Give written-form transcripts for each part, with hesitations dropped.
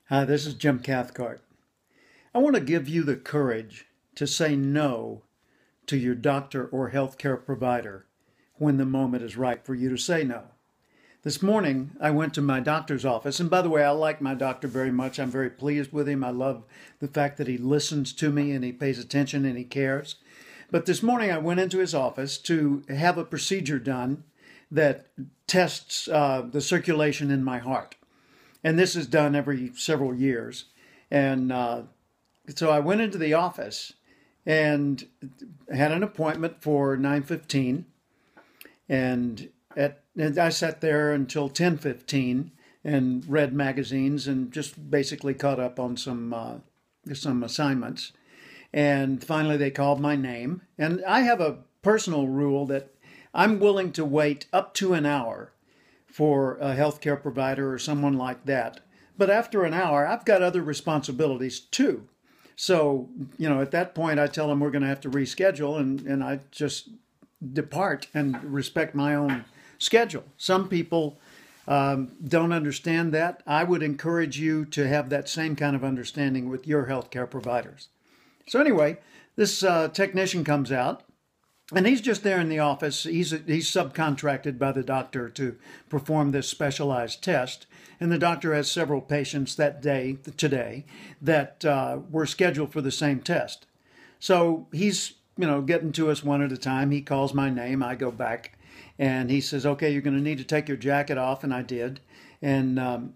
Hi, this is Jim Cathcart. I want to give you the courage to say no to your doctor or healthcare provider when the moment is right for you to say no. This morning, I went to my doctor's office, and by the way, I like my doctor very much. I'm very pleased with him. I love the fact that he listens to me and he pays attention and he cares. But this morning, I went into his office to have a procedure done that tests the circulation in my heart. And this is done every several years. And so I went into the office and had an appointment for 9:15, and I sat there until 10:15 and read magazines and just basically caught up on some assignments. And finally, they called my name. And I have a personal rule that I'm willing to wait up to an hour for a healthcare provider or someone like that. But after an hour, I've got other responsibilities too. So, at that point, I tell them we're going to have to reschedule, and I just depart and respect my own schedule. Some people don't understand that. I would encourage you to have that same kind of understanding with your healthcare providers. So anyway, this technician comes out. And he's just there in the office. He's subcontracted by the doctor to perform this specialized test. And the doctor has several patients today, that were scheduled for the same test. So he's, getting to us one at a time. He calls my name. I go back and he says, okay, you're going to need to take your jacket off. And I did. And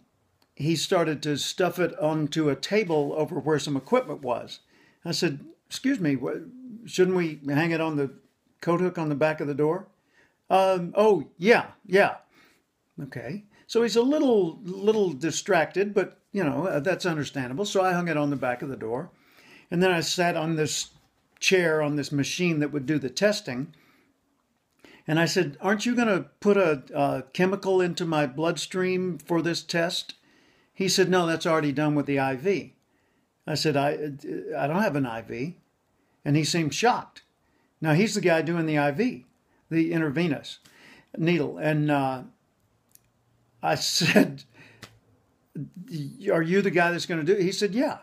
he started to stuff it onto a table over where some equipment was. I said, excuse me, shouldn't we hang it on the coat hook on the back of the door? Oh, yeah. Okay. So he's a little distracted, but, that's understandable. So I hung it on the back of the door. And then I sat on this chair on this machine that would do the testing. And I said, aren't you going to put a chemical into my bloodstream for this test? He said, no, that's already done with the IV. I said, I don't have an IV. And he seemed shocked. Now, he's the guy doing the IV, the intravenous needle. And I said, are you the guy that's going to do it? He said, yeah.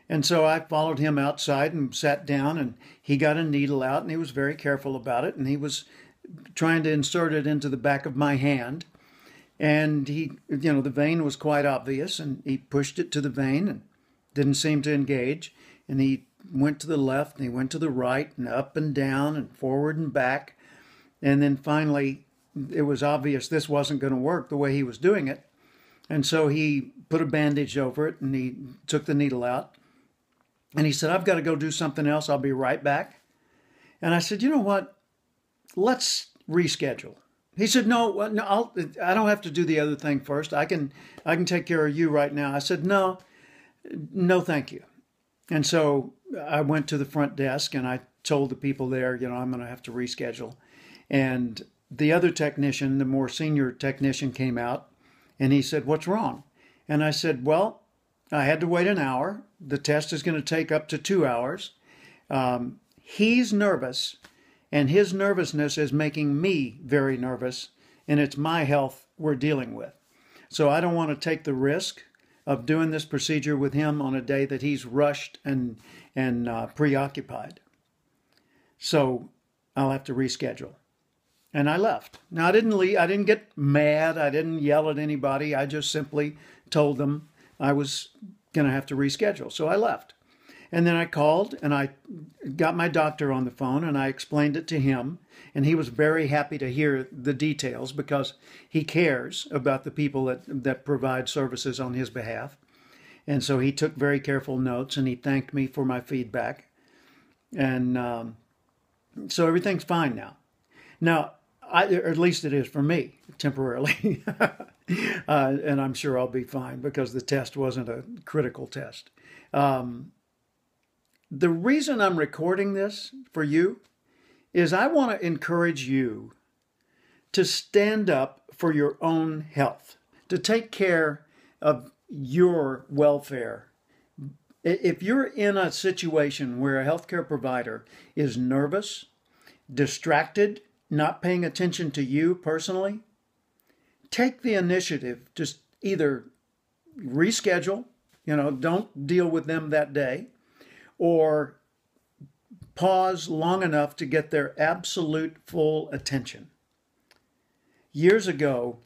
And so I followed him outside and sat down, and he got a needle out, and he was very careful about it. And he was trying to insert it into the back of my hand. And the vein was quite obvious, and he pushed it to the vein and didn't seem to engage. And he went to the left and he went to the right and up and down and forward and back. And then finally, it was obvious this wasn't going to work the way he was doing it. And so he put a bandage over it and he took the needle out. And he said, I've got to go do something else. I'll be right back. And I said, you know what? Let's reschedule. He said, no, I don't have to do the other thing first. I can take care of you right now. I said, no, thank you. And so I went to the front desk and I told the people there, I'm going to have to reschedule. And the other technician, the more senior technician, came out and he said, what's wrong? And I said, well, I had to wait an hour. The test is going to take up to 2 hours. He's nervous, and his nervousness is making me very nervous, and it's my health we're dealing with. So I don't want to take the risk of doing this procedure with him on a day that he's rushed and preoccupied. So I'll have to reschedule. And I left. Now, I didn't leave. I didn't get mad. I didn't yell at anybody. I just simply told them I was going to have to reschedule. So I left. And then I called and I got my doctor on the phone and I explained it to him. And he was very happy to hear the details because he cares about the people that provide services on his behalf. And so he took very careful notes and he thanked me for my feedback. And so everything's fine now. Now, or at least it is for me, temporarily. And I'm sure I'll be fine because the test wasn't a critical test. The reason I'm recording this for you is I want to encourage you to stand up for your own health, to take care of your welfare. If you're in a situation where a healthcare provider is nervous, distracted, not paying attention to you personally, take the initiative to either reschedule Don't deal with them that day, or pause long enough to get their absolute full attention. Years ago,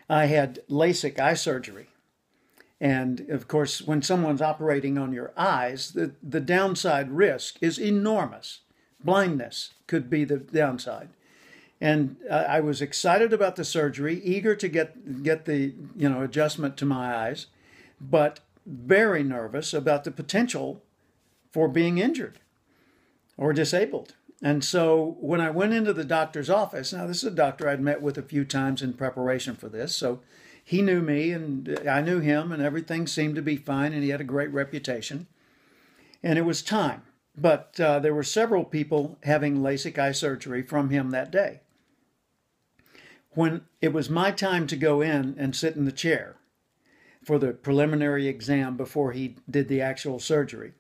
I had LASIK eye surgery. And of course, when someone's operating on your eyes, the downside risk is enormous. Blindness could be the downside. And I was excited about the surgery, eager to get the adjustment to my eyes, but very nervous about the potential for being injured or disabled. And so when I went into the doctor's office, now this is a doctor I'd met with a few times in preparation for this, so he knew me and I knew him, and everything seemed to be fine, and he had a great reputation. And it was time. But there were several people having LASIK eye surgery from him that day. When it was my time to go in and sit in the chair for the preliminary exam before he did the actual surgery,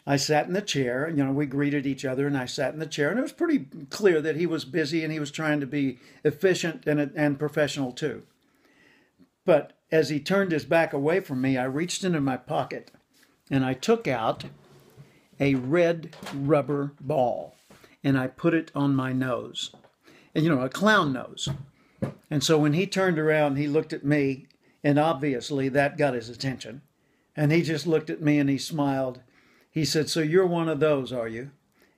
I sat in the chair. We greeted each other, and I sat in the chair, and it was pretty clear that he was busy and he was trying to be efficient and professional too. But as he turned his back away from me, I reached into my pocket and I took out a red rubber ball and I put it on my nose. And a clown nose. And so when he turned around, he looked at me, and obviously that got his attention. And he just looked at me and he smiled. He said, "So you're one of those, are you?"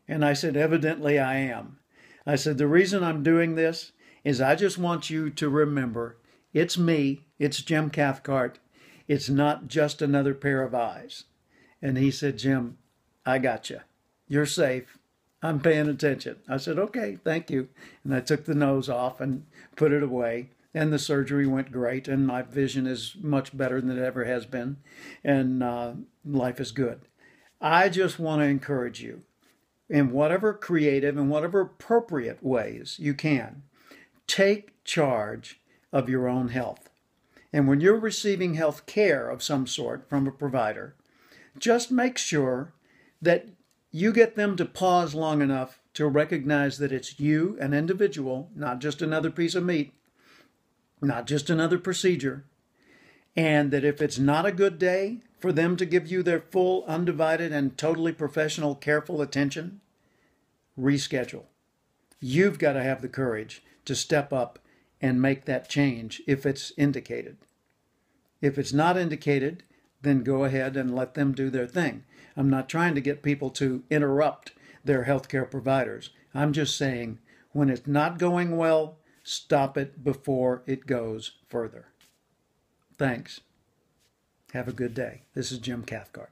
And I said, "Evidently I am." I said, "The reason I'm doing this is I just want you to remember it's me, it's Jim Cathcart. It's not just another pair of eyes." And he said, "Jim, I got you. You're safe. I'm paying attention." I said, "Okay, thank you." And I took the nose off and put it away. And the surgery went great. And my vision is much better than it ever has been. And life is good. I just want to encourage you, in whatever creative and whatever appropriate ways you can, take charge of your own health. And when you're receiving health care of some sort from a provider, just make sure that you get them to pause long enough to recognize that it's you, an individual, not just another piece of meat, not just another procedure, and that if it's not a good day for them to give you their full, undivided, and totally professional, careful attention, reschedule. You've got to have the courage to step up and make that change if it's indicated. If it's not indicated, then go ahead and let them do their thing. I'm not trying to get people to interrupt their healthcare providers. I'm just saying, when it's not going well, stop it before it goes further. Thanks. Have a good day. This is Jim Cathcart.